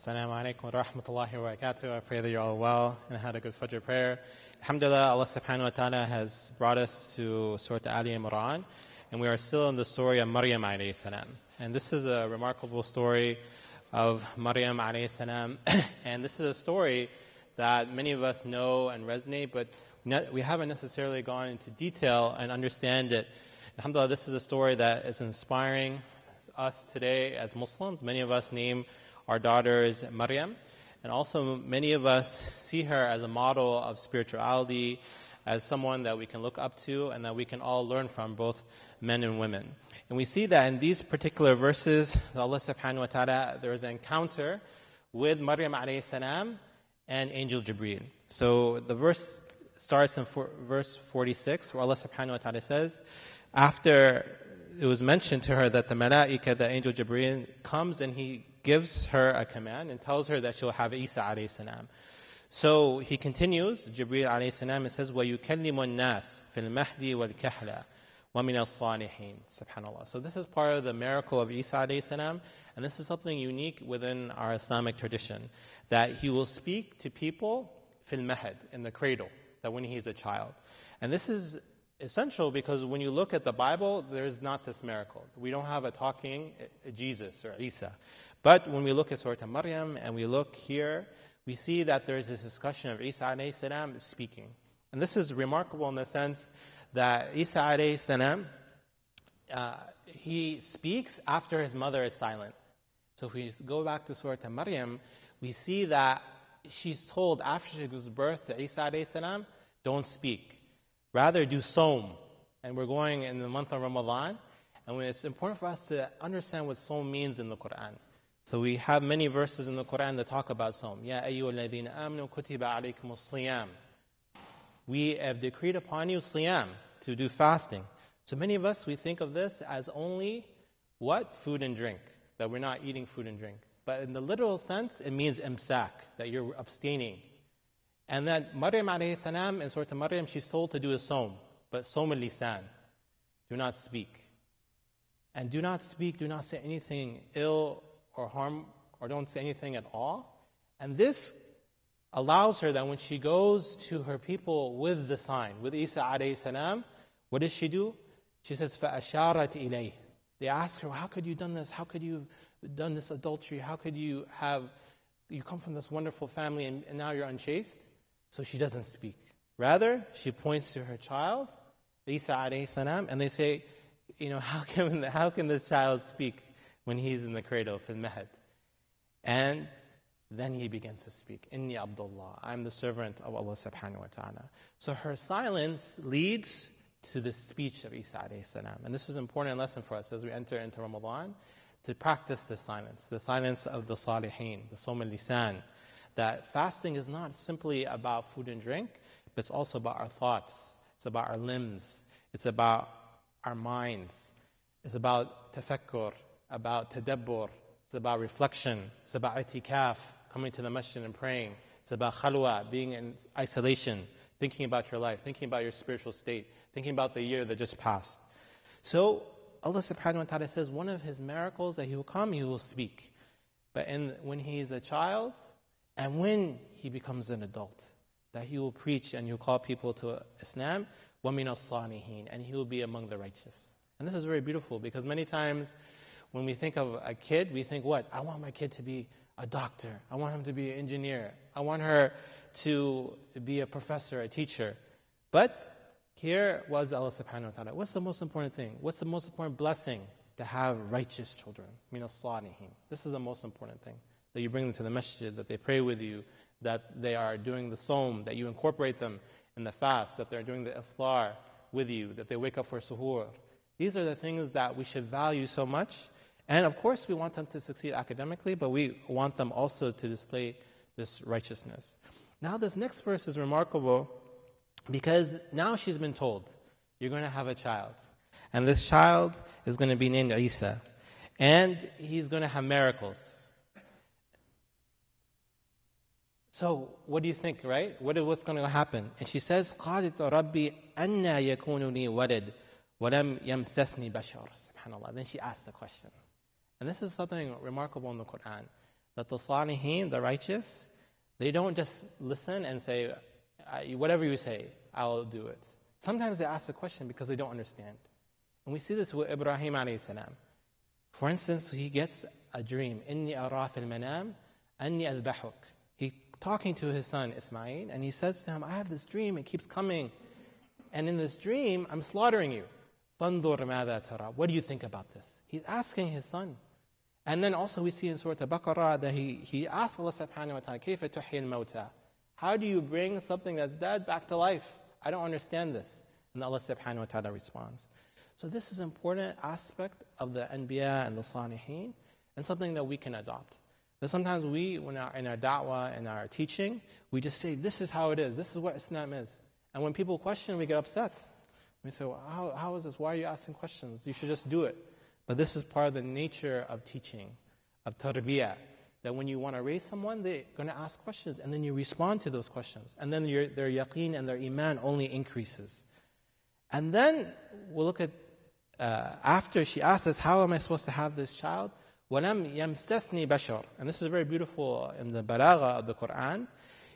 Assalamu alaikum wa rahmatullahi wa barakatuh. I pray that you're all well and had a good Fajr prayer. Alhamdulillah, Allah subhanahu wa ta'ala has brought us to Surah ʿImrān, and we are still in the story of Maryam alayhi salam. And this is a remarkable story of Maryam alayhi salam. And this is a story that many of us know and resonate, but we haven't necessarily gone into detail and understand it. Alhamdulillah, this is a story that is inspiring us today as Muslims. Many of us name our daughters Maryam, and also many of us see her as a model of spirituality, as someone that we can look up to and that we can all learn from, both men and women. And we see that in these particular verses, Allah subhanahu wa ta'ala, there is an encounter with Maryam alayhi salam and Angel Jibreel. So the verse starts in verse 46, where Allah subhanahu wa ta'ala says, after it was mentioned to her that the malaika, the angel Jibreel, comes and he gives her a command and tells her that she'll have Isa alayhi salam. So he continues, Jibreel alayhi salam, and says, وَيُكَلِّمُ النَّاسِ فِي الْمَهْدِ وَالْكَحْلَةِ وَمِنَ الصَّالِحِينَ. SubhanAllah. So this is part of the miracle of Isa alayhi salam, and this is something unique within our Islamic tradition, that he will speak to people fil mahd, in the cradle, that when he's a child. And this is essential because when you look at the Bible, there's not this miracle. We don't have a talking Jesus or Isa. But when we look at Surah Maryam and we look here, we see that there is this discussion of Isa alayhi salam speaking. And this is remarkable in the sense that Isa alayhi salam, he speaks after his mother is silent. So if we go back to Surah Maryam, we see that she's told after she gives birth to Isa alayhi salam, don't speak. Rather do Sawm. And we're going in the month of Ramadan. And it's important for us to understand what Sawm means in the Quran. So we have many verses in the Quran that talk about Sawm. Ya ayyuhalladhina amanu kutiba alaykumus siyam. We have decreed upon you siyam, to do fasting. So many of us, we think of this as only what? Food and drink. That we're not eating food and drink. But in the literal sense, it means imsak, that you're abstaining. And that Maryam alayhi salam, in Surah Maryam, she's told to do a Sawm. But Sawm al-lisan. Do not speak. And do not speak, do not say anything ill or harm, or don't say anything at all. And this allows her that when she goes to her people with the sign, with Isa alayhi salam, what does she do? She says, فَأَشَارَتْ إِلَيْهِ. They ask her, how could you have done this? How could you have done this adultery? How could you come from this wonderful family and now you're unchaste? So she doesn't speak. Rather, she points to her child, Isa alayhi salam, and they say, how can this child speak when he's in the cradle, fil mahd? And then he begins to speak. Inni Abdullah, I'm the servant of Allah subhanahu wa ta'ala. So her silence leads to the speech of Isa alayhi salam. And this is an important lesson for us as we enter into Ramadan, to practice the silence of the salihin, the Sawm al-lisan. That fasting is not simply about food and drink, but it's also about our thoughts. It's about our limbs. It's about our minds. It's about tafakkur, about tadabbur. It's about reflection. It's about itikaf, coming to the masjid and praying. It's about khalwa, being in isolation, thinking about your life, thinking about your spiritual state, thinking about the year that just passed. So Allah subhanahu wa ta'ala says one of His miracles that He will come, He will speak. But when He is a child, and when He becomes an adult, that He will preach and He will call people to Islam, وَمِنَ الصَّالِحِينَ, and He will be among the righteous. And this is very beautiful because many times when we think of a kid, we think, what? I want my kid to be a doctor. I want him to be an engineer. I want her to be a professor, a teacher. But here was Allah subhanahu wa ta'ala. What's the most important thing? What's the most important blessing? To have righteous children. مِنَ الصَّالِحِينَ. This is the most important thing. That you bring them to the masjid, that they pray with you, that they are doing the Sawm, that you incorporate them in the fast, that they're doing the iftar with you, that they wake up for suhoor. These are the things that we should value so much. And of course, we want them to succeed academically, but we want them also to display this righteousness. Now, this next verse is remarkable because now she's been told, you're going to have a child. And this child is going to be named Isa. And he's going to have miracles. So, what do you think, right? What's going to happen? And she says, قَالِتْ رَبِّي أَنَّا يَكُونُ لِي وَلَدْ وَلَمْ يَمْسَسْنِي بَشَرٌ. SubhanAllah. Then she asks the question. And this is something remarkable in the Quran. that the Salihin, the righteous, they don't just listen and say, whatever you say, I'll do it. Sometimes they ask a question because they don't understand. And we see this with Ibrahim alayhi salam. For instance, he gets a dream. إِنِّي أَرَى فِي الْمَنَامِ أَنِّي أَذْبَحُكَ. He's talking to his son Ismail, and he says to him, I have this dream, it keeps coming. And in this dream, I'm slaughtering you. فَانْظُرْ مَاذَا تَرَى. What do you think about this? He's asking his son. And then also we see in Surah Al-Baqarah that he asks Allah subhanahu wa ta'ala, كَيْفَ تُحْيِي الْمَوْتَى. How do you bring something that's dead back to life? I don't understand this. And Allah subhanahu wa ta'ala responds. So this is an important aspect of the Anbiya and the Salihin, and something that we can adopt. But sometimes we, when in our da'wah and our teaching, we just say, this is how it is, this is what Islam is. And when people question, we get upset. We say, well, how is this? Why are you asking questions? You should just do it. But this is part of the nature of teaching, of tarbiyah, that when you want to raise someone, they're going to ask questions, and then you respond to those questions. And then their yaqeen and their iman only increases. And then we'll look at, after she asks us, how am I supposed to have this child? وَلَمْ يَمْسَسْنِي بَشَرٌ. And this is very beautiful in the balagha of the Quran.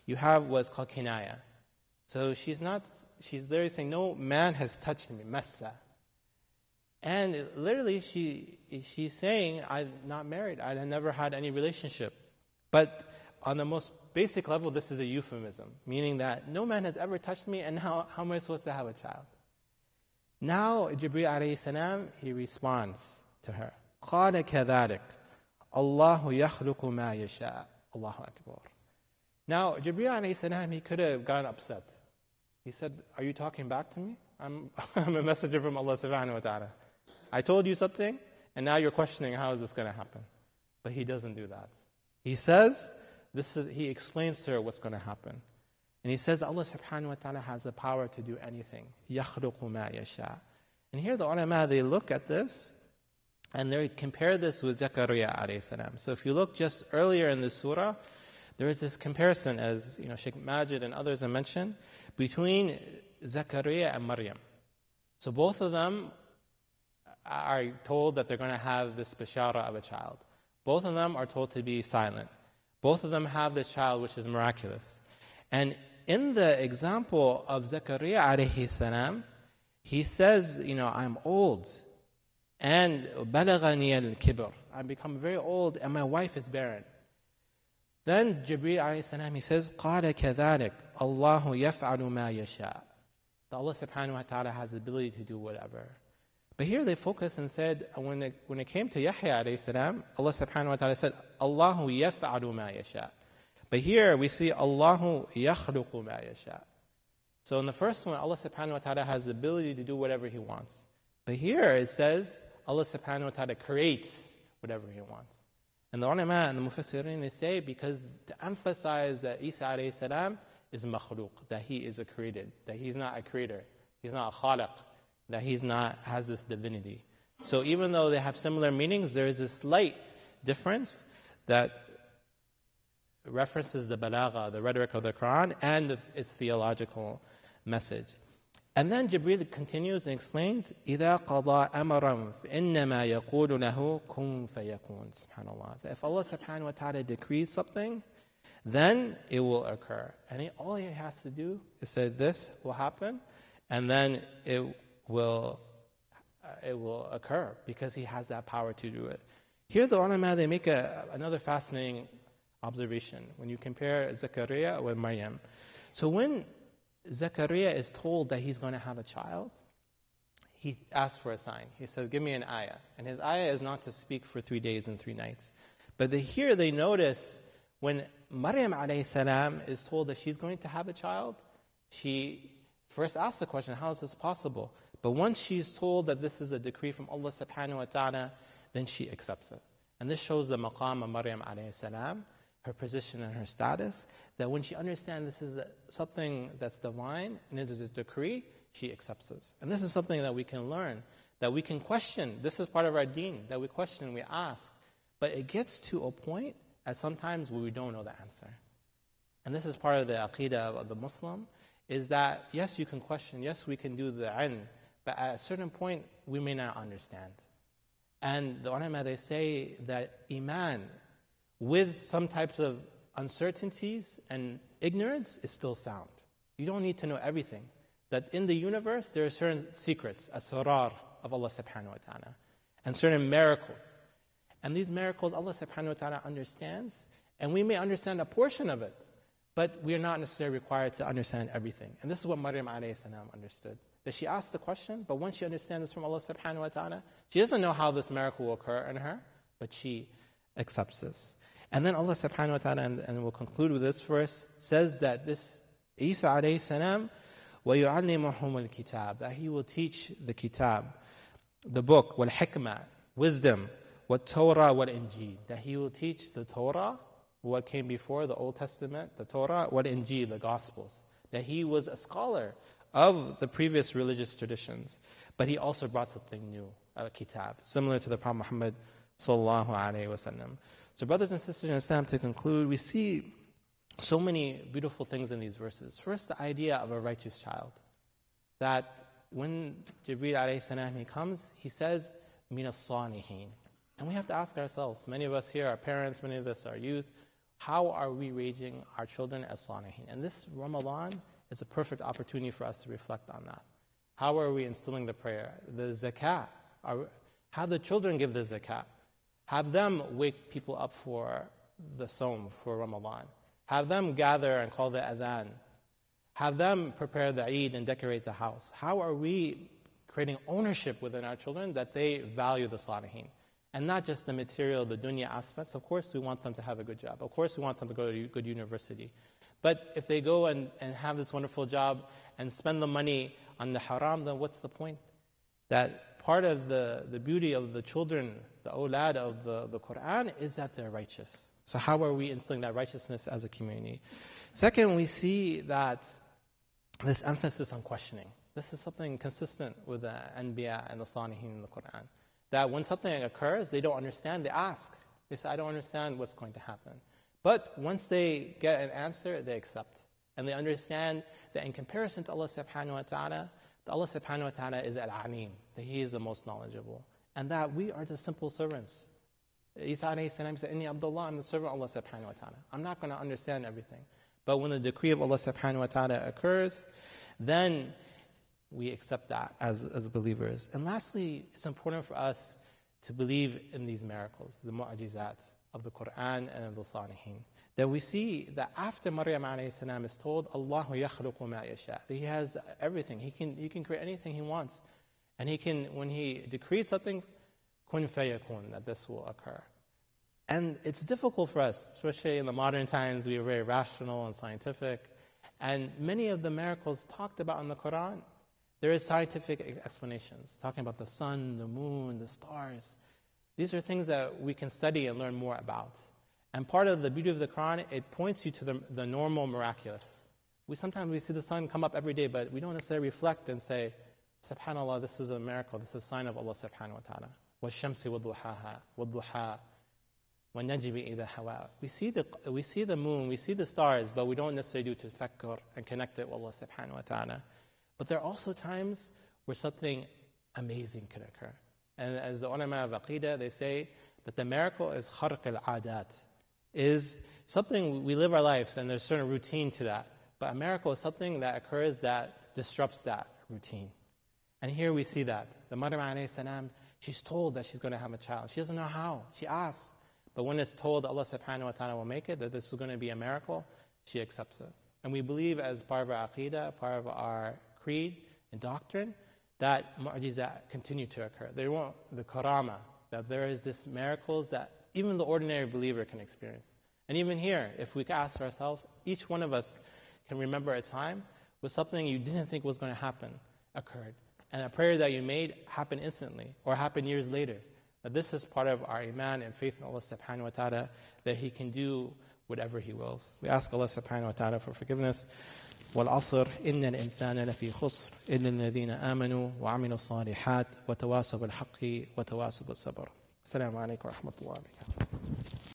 You have what's called kinaya. So she's literally saying, no man has touched me, massa. And literally she's saying, I'm not married, I never had any relationship. But on the most basic level, this is a euphemism, meaning that no man has ever touched me, and how am I supposed to have a child? Now, Jibreel alayhi salam, he responds to her. قَالَ كَذَلِكَ اللَّهُ يَخْلُقُ مَا يَشَاءُ. Allahu Akbar. Now, Jibreel alayhi salam, he could have gotten upset. He said, are you talking back to me? I'm a messenger from Allah subhanahu wa ta'ala. I told you something, and now you're questioning how is this going to happen. But he doesn't do that. He says, he explains to her what's going to happen. And he says that Allah subhanahu wa ta'ala has the power to do anything. يَخْلُقُ مَا يَشَاءُ. And here the ulama, they look at this, and they compare this with Zakaria alayhi salam. So if you look just earlier in the surah, there is this comparison, as Sheikh Majid and others have mentioned, between Zakaria and Maryam. So both of them are told that they're going to have this bashara of a child. Both of them are told to be silent. Both of them have this child, which is miraculous. And in the example of Zakaria alayhi salam, he says, I'm old, and balagani al-kibr. I've become very old, and my wife is barren. Then Jibreel alayhi salam, he says, قَالَ كَذَلِكَ اللَّهُ يَفْعَلُ مَا يَشَاءُ. That Allah subhanahu wa ta'ala has the ability to do whatever. But here they focus and said, when it came to Yahya alayhi salam, Allah subhanahu wa ta'ala said, Allahu yaf'alu ma yasha. But here we see Allahu yakhluqu ma yasha. So in the first one, Allah subhanahu wa ta'ala has the ability to do whatever He wants. But here it says, Allah subhanahu wa ta'ala creates whatever He wants. And the ulama and the mufassirin, they say, because to emphasize that Isa alayhi salam is makhluq, that he is a created, that he's not a creator, he's not a khaliq, that has this divinity. So even though they have similar meanings, there is a slight difference that references the balagha, the rhetoric of the Quran, and its theological message. And then Jibreel continues and explains, إِذَا قَضَى أَمَرًا فَإِنَّمَا يَقُولُ لَهُ كُن فَيَكُونَ. SubhanAllah. That if Allah subhanahu wa ta'ala decrees something, then it will occur. And all He has to do is say this will happen, and then it will occur, because He has that power to do it. Here the ulama, they make another fascinating observation when you compare Zakaria with Maryam. So when Zakaria is told that he's going to have a child, he asks for a sign. He says, give me an ayah. And his ayah is not to speak for 3 days and 3 nights. But here they notice when Maryam alayhi salam is told that she's going to have a child, she first asks the question, how is this possible? But once she's told that this is a decree from Allah subhanahu wa ta'ala, then she accepts it. And this shows the maqam of Maryam alayhi salam, her position and her status, that when she understands this is something that's divine and it is a decree, she accepts this. And this is something that we can learn, that we can question. This is part of our deen, that we question, we ask. But it gets to a point at sometimes where we don't know the answer. And this is part of the aqidah of the Muslim, is that yes, you can question, yes, we can do the ilm, but at a certain point, we may not understand. And the ulama, they say that iman, with some types of uncertainties and ignorance is still sound. You don't need to know everything. That in the universe, there are certain secrets, asrar of Allah subhanahu wa ta'ala, and certain miracles. And these miracles, Allah subhanahu wa ta'ala understands, and we may understand a portion of it, but we are not necessarily required to understand everything. And this is what Maryam alayhi salam understood. That she asked the question, but once she understands this from Allah subhanahu wa ta'ala, she doesn't know how this miracle will occur in her, but she accepts this. And then Allah subhanahu wa ta'ala, and we'll conclude with this verse, says that this Isa alayhi salam, وَيُعَلِّمُهُمُ الْكِتَابِ, that he will teach the kitab, the book, wal-hikmah, wisdom, wat-Torah, wal-Injil, that he will teach the Torah, what came before, the Old Testament, the Torah, wal-Injil, the Gospels, that he was a scholar of the previous religious traditions, but he also brought something new, a kitab, similar to the Prophet Muhammad sallallahu alaihi wasallam. So brothers and sisters in Islam, to conclude, we see so many beautiful things in these verses. First, the idea of a righteous child. That when Jibreel alayhi salam, he comes, he says, min as-salihin. And we have to ask ourselves, many of us here are parents, many of us are youth, how are we raising our children as salihin? And this Ramadan is a perfect opportunity for us to reflect on that. How are we instilling the prayer? The zakat. Have the children give the zakat. Have them wake people up for the Sawm, for Ramadan. Have them gather and call the adhan. Have them prepare the Eid and decorate the house. How are we creating ownership within our children that they value the salihin? And not just the material, the dunya aspects. Of course, we want them to have a good job. Of course, we want them to go to a good university. But if they go and have this wonderful job and spend the money on the haram, then what's the point? That part of the beauty of the children, the awlad of the Quran, is that they're righteous. So how are we instilling that righteousness as a community? Second, we see that this emphasis on questioning. This is something consistent with the Anbiya and the Salihin in the Quran. That when something occurs, they don't understand, they ask. They say, I don't understand what's going to happen. But once they get an answer, they accept. And they understand that in comparison to Allah subhanahu wa ta'ala, that Allah subhanahu wa ta'ala is al-alim, that He is the most knowledgeable. And that we are just simple servants. Isa alayhi salam said, Inni Abdullah, I'm the servant of Allah subhanahu wa ta'ala. I'm not going to understand everything. But when the decree of Allah subhanahu wa ta'ala occurs, then we accept that as believers. And lastly, it's important for us to believe in these miracles, the mu'ajizat of the Quran and of the Salihin. That we see that after Maryam alayhi salam is told, Allahu yakhluqu ma yasha, that He has everything. He can create anything He wants. And He can, when He decrees something, kun fayakun, that this will occur. And it's difficult for us, especially in the modern times, we are very rational and scientific. And many of the miracles talked about in the Quran, there is scientific explanations, talking about the sun, the moon, the stars. These are things that we can study and learn more about. And part of the beauty of the Quran, it points you to the normal miraculous. Sometimes we see the sun come up every day, but we don't necessarily reflect and say, SubhanAllah, this is a miracle, this is a sign of Allah subhanahu wa ta'ala. وَالشَّمْسِ وَالضُّحَاهَا وَالضُّحَا وَالنَّجْمِ إِذَا هَوَىٰ. We see the moon, we see the stars, but we don't necessarily do tafakkur and connect it with Allah subhanahu wa ta'ala. But there are also times where something amazing can occur. And as the ulama of Aqidah, they say that the miracle is kharq al-adat, is something we live our lives and there's a certain routine to that. But a miracle is something that occurs that disrupts that routine. And here we see that. The Maryam alayhi salam, she's told that she's going to have a child. She doesn't know how. She asks. But when it's told Allah subhanahu wa ta'ala will make it, that this is going to be a miracle, she accepts it. And we believe as part of our aqidah, part of our creed and doctrine, that mu'jizat continue to occur. They won't, the karama, that there is this miracles that even the ordinary believer can experience. And even here, if we ask ourselves, each one of us can remember a time where something you didn't think was going to happen occurred. And a prayer that you made happened instantly or happened years later. That this is part of our iman and faith in Allah subhanahu wa ta'ala, that He can do whatever He wills. We ask Allah subhanahu wa ta'ala for forgiveness. والعصر إن الإنسان لفي خسر إلا الذين آمنوا وعملوا الصالحات وتواصوا بالحق وتواصوا بالصبر. السلام عليكم ورحمة الله وبركاته.